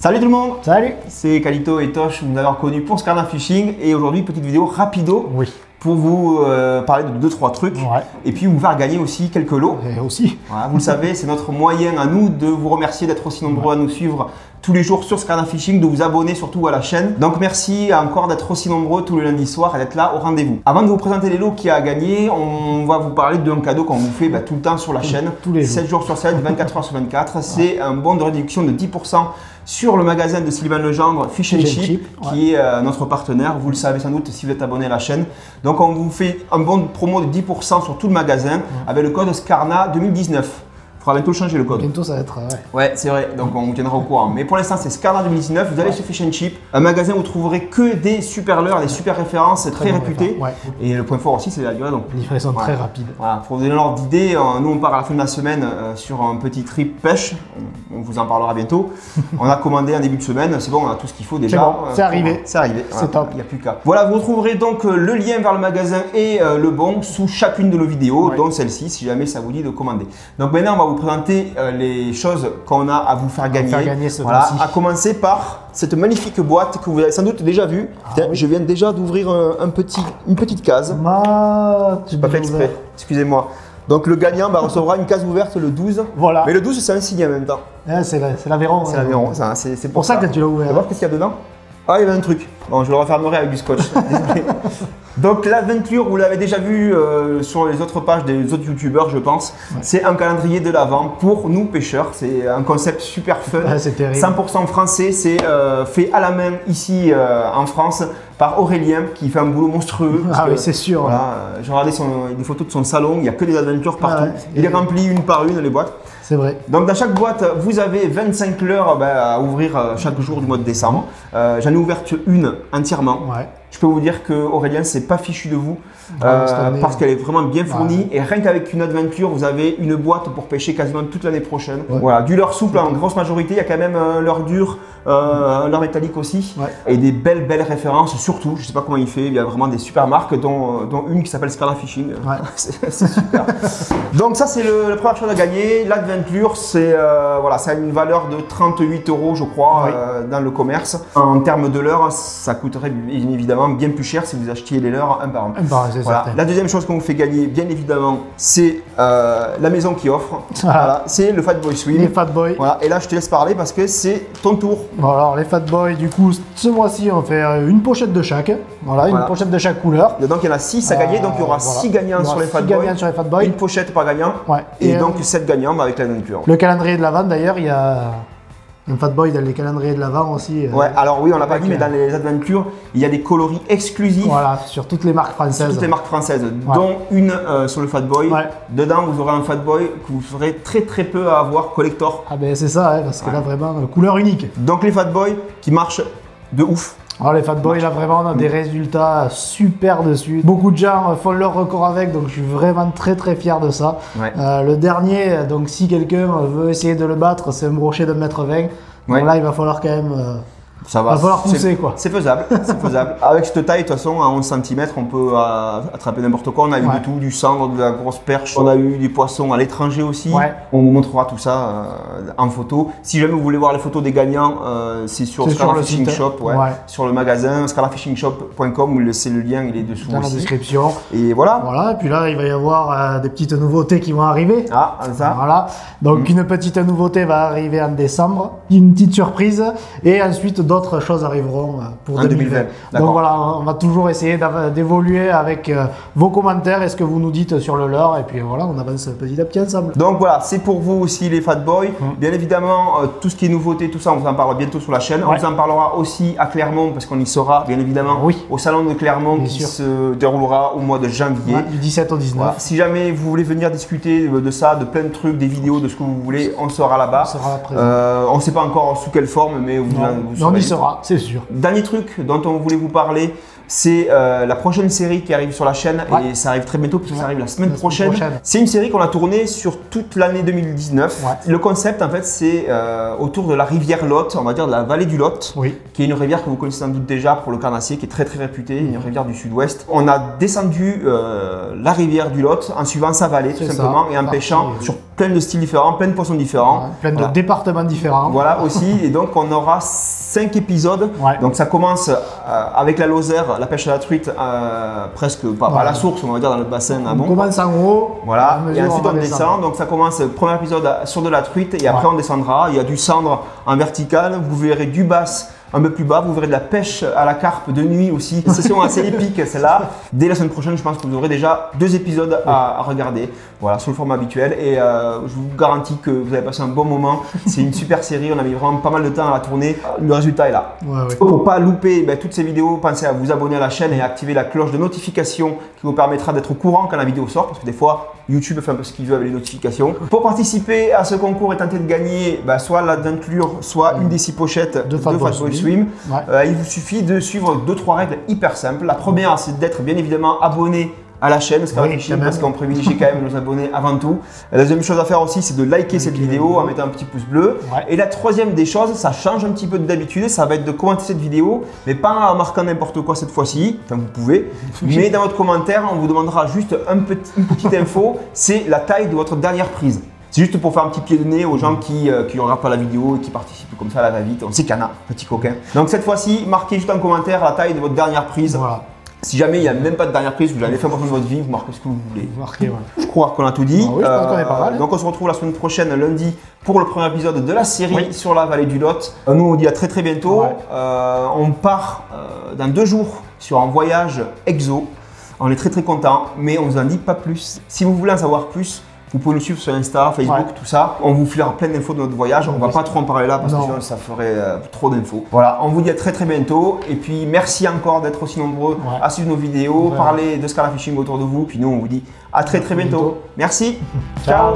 Salut tout le monde. Salut. C'est Calito et Tosh, vous nous avez reconnu pour Scarna Fishing et aujourd'hui petite vidéo rapido pour vous parler de 2-3 trucs et puis vous faire gagner aussi quelques lots. Et aussi. Voilà, vous le savez, c'est notre moyen à nous de vous remercier d'être aussi nombreux à nous suivre tous les jours sur Scarna Fishing, de vous abonner surtout à la chaîne. Donc merci encore d'être aussi nombreux tous les lundis soirs et d'être là au rendez-vous. Avant de vous présenter les lots qui a gagné, on va vous parler d'un cadeau qu'on vous fait tout le temps sur la chaîne. Tous les 7 jours sur 7, 24 heures sur 24. C'est un bon de réduction de 10% sur le magasin de Sylvain Legendre, Fish and Chip, qui est notre partenaire. Vous le savez sans doute si vous êtes abonné à la chaîne. Donc on vous fait un bon de promo de 10% sur tout le magasin avec le code SCARNA 2019. Il faudra bientôt changer le code. Bientôt ça va être. Ouais, c'est vrai, donc on vous tiendra au courant. Mais pour l'instant, c'est Scarna 2019. Vous allez chez Fish and Chip, un magasin où vous trouverez que des super leurres, des super références très réputées. Et le point fort aussi, c'est la livraison. Livraison très rapide. Voilà, pour vous donner l'ordre d'idée, nous on part à la fin de la semaine sur un petit trip pêche. On vous en parlera bientôt. On a commandé un début de semaine, c'est bon, on a tout ce qu'il faut déjà. Bon, c'est arrivé. C'est arrivé. C'est top. Il n'y a plus qu'à. Voilà, vous retrouverez donc le lien vers le magasin et le bon sous chacune de nos vidéos, dont celle-ci, si jamais ça vous dit de commander. Donc maintenant, on va vous présenter les choses qu'on a à vous faire gagner. Voilà, à commencer par cette magnifique boîte que vous avez sans doute déjà vue. Je viens déjà d'ouvrir une petite case. Je n'ai pas fait exprès, excusez-moi. Donc le gagnant recevra une case ouverte le 12. Voilà. Mais le 12 c'est un signe en même temps. C'est l'Aveyron. C'est l'Aveyron, c'est pour ça que tu l'as ouvert. On va voir qu'est-ce qu'il y a dedans. Ah, il y avait un truc. Bon, je le refermerai avec du scotch. Donc l'aventure, vous l'avez déjà vu sur les autres pages des autres youtubeurs, je pense. C'est un calendrier de l'Avent pour nous pêcheurs. C'est un concept super fun. C'est terrible. 100% français. C'est fait à la main ici en France par Aurélien qui fait un boulot monstrueux. Ah oui, c'est sûr. Voilà, j'ai regardé des photos de son salon. Il n'y a que des aventures partout. Il est rempli une par une les boîtes. C'est vrai. Donc dans chaque boîte, vous avez 25 leurres à ouvrir chaque jour du mois de décembre. J'en ai ouverte une entièrement. Je peux vous dire que Aurélien c'est pas fichu de vous parce qu'elle est vraiment bien fournie et rien qu'avec une aventure, vous avez une boîte pour pêcher quasiment toute l'année prochaine. Voilà, du leurre souple en grosse majorité, il y a quand même un leurre dur, un leurre métallique aussi et des belles références surtout. Je sais pas comment il fait, il y a vraiment des super marques dont une qui s'appelle Scarna Fishing. C'est super. Donc ça c'est la première chose à gagner. L'adventure c'est voilà, ça a une valeur de 38 € je crois dans le commerce. En termes de leurre, ça coûterait évidemment bien plus cher si vous achetiez les leurres un par un. Voilà. La deuxième chose qu'on vous fait gagner, bien évidemment, c'est la maison qui offre. Voilà. C'est le Fat Boy Swim. Les Fat Boy. Voilà. Et là, je te laisse parler parce que c'est ton tour. Bon, alors, les Fat Boy, du coup, ce mois-ci, on fait une pochette de chaque. Voilà, une pochette de chaque couleur. Donc, il y en a 6 à gagner. Donc, il y aura 6 gagnants sur les Fat Boy. Une pochette par gagnant. Et donc, 7 gagnants avec l'aventure. Le calendrier de l'Avent, d'ailleurs, il y a un Fat Boy dans les calendriers de l'Avent aussi. Alors oui, on l'a pas dit, mais dans les aventures, il y a des coloris exclusifs. Voilà, sur toutes les marques françaises. Sur toutes les marques françaises, dont une sur le Fat Boy. Dedans, vous aurez un Fat Boy que vous ferez très peu à avoir collector. Ah ben c'est ça, parce que là vraiment, couleur unique. Donc les Fat Boy qui marchent de ouf. Alors les Fat Boy, là vraiment, on a des résultats super dessus. Beaucoup de gens font leur record avec, donc je suis vraiment très fier de ça. Le dernier, donc si quelqu'un veut essayer de le battre, c'est un brochet de 1,20 m. Donc là, il va falloir quand même... Ça va. Va falloir pousser quoi. C'est faisable, c'est faisable. Avec cette taille, de toute façon, à 11 cm, on peut attraper n'importe quoi. On a eu de tout, du sandre, de la grosse perche. On a eu des poissons à l'étranger aussi. On vous montrera tout ça en photo. Si jamais vous voulez voir les photos des gagnants, c'est sur Scarna Fishing Shop, sur le magasin scarnafishingshop.com. C'est le lien, il est dessous dans la description. Et voilà. Voilà. Et puis là, il va y avoir des petites nouveautés qui vont arriver. Ah, ça. Voilà. Donc une petite nouveauté va arriver en décembre, une petite surprise, et ensuite d'autres choses arriveront pour 2020. Donc voilà, on va toujours essayer d'évoluer avec vos commentaires et ce que vous nous dites sur le leurre. Et puis voilà, on avance petit à petit ensemble. Donc voilà, c'est pour vous aussi les Fat Boy. Bien évidemment, tout ce qui est nouveauté, tout ça, on vous en parlera bientôt sur la chaîne. On vous en parlera aussi à Clermont parce qu'on y sera, bien évidemment, au salon de Clermont qui se déroulera au mois de janvier. Du 17 au 19. Voilà. Si jamais vous voulez venir discuter de ça, de plein de trucs, des vidéos, de ce que vous voulez, on sera là-bas. On ne sait pas encore sous quelle forme, mais on y sera. C'est sûr. Dernier truc dont on voulait vous parler, c'est la prochaine série qui arrive sur la chaîne et ça arrive très bientôt puisque ça arrive la semaine prochaine. C'est une série qu'on a tournée sur toute l'année 2019. Le concept en fait c'est autour de la rivière Lot, on va dire de la vallée du Lot, qui est une rivière que vous connaissez sans doute déjà pour le carnassier, qui est très réputée, une rivière du sud-ouest. On a descendu la rivière du Lot en suivant sa vallée tout simplement et en pêchant sur plein de styles différents, plein de poissons différents. Plein de départements différents. Voilà aussi, et donc on aura 5 épisodes. Donc ça commence avec la Lozère, la pêche à la truite, presque pas à la source, on va dire dans le bassin à On commence en haut. Voilà, et ensuite on descend. Donc ça commence, premier épisode sur de la truite, et après on descendra. Il y a du cendre en vertical, vous verrez du basse un peu plus bas, vous verrez de la pêche à la carpe de nuit aussi. Une session assez épique celle-là. Dès la semaine prochaine, je pense que vous aurez déjà 2 épisodes à regarder. Voilà, sous le format habituel. Et je vous garantis que vous avez passé un bon moment. C'est une super série, on a mis vraiment pas mal de temps à la tourner. Le résultat est là. Pour ne pas louper toutes ces vidéos, pensez à vous abonner à la chaîne et à activer la cloche de notification qui vous permettra d'être au courant quand la vidéo sort. Parce que des fois, YouTube fait un peu ce qu'il veut avec les notifications. Pour participer à ce concours et tenter de gagner soit d'inclure soit une des 6 pochettes de Fatboy Swim, il vous suffit de suivre 2-3 règles hyper simples. La première, c'est d'être bien évidemment abonné à la chaîne, parce qu'on privilégie quand même nos abonnés avant tout. La deuxième chose à faire aussi, c'est de liker cette vidéo en mettant un petit pouce bleu. Et la troisième des choses, ça change un petit peu d'habitude, ça va être de commenter cette vidéo, mais pas en marquant n'importe quoi cette fois-ci, enfin vous pouvez, mais dans votre commentaire, on vous demandera juste une petite info, c'est la taille de votre dernière prise. C'est juste pour faire un petit pied de nez aux gens qui ne regardent pas la vidéo et qui participent comme ça à la va-vite. On sait qu'il y en a, petit coquin. Donc cette fois-ci, marquez juste en commentaire la taille de votre dernière prise. Si jamais il n'y a même pas de dernière prise, vous l'avez fait pour votre vie, vous marquez ce que vous voulez. Je crois qu'on a tout dit. Je pense qu'on est pas mal. Donc on se retrouve la semaine prochaine, lundi, pour le premier épisode de la série sur la vallée du Lot. Nous, on vous dit à très bientôt. On part dans 2 jours sur un voyage exo. On est très content, mais on ne vous en dit pas plus. Si vous voulez en savoir plus, vous pouvez nous suivre sur Insta, Facebook, tout ça. On vous filera plein d'infos de notre voyage. On ne va pas trop en parler là parce que sinon ça ferait trop d'infos. Voilà, on vous dit à très bientôt. Et puis merci encore d'être aussi nombreux à suivre nos vidéos, parler de Scala Fishing autour de vous. Puis nous, on vous dit à très bientôt. Merci. Ciao.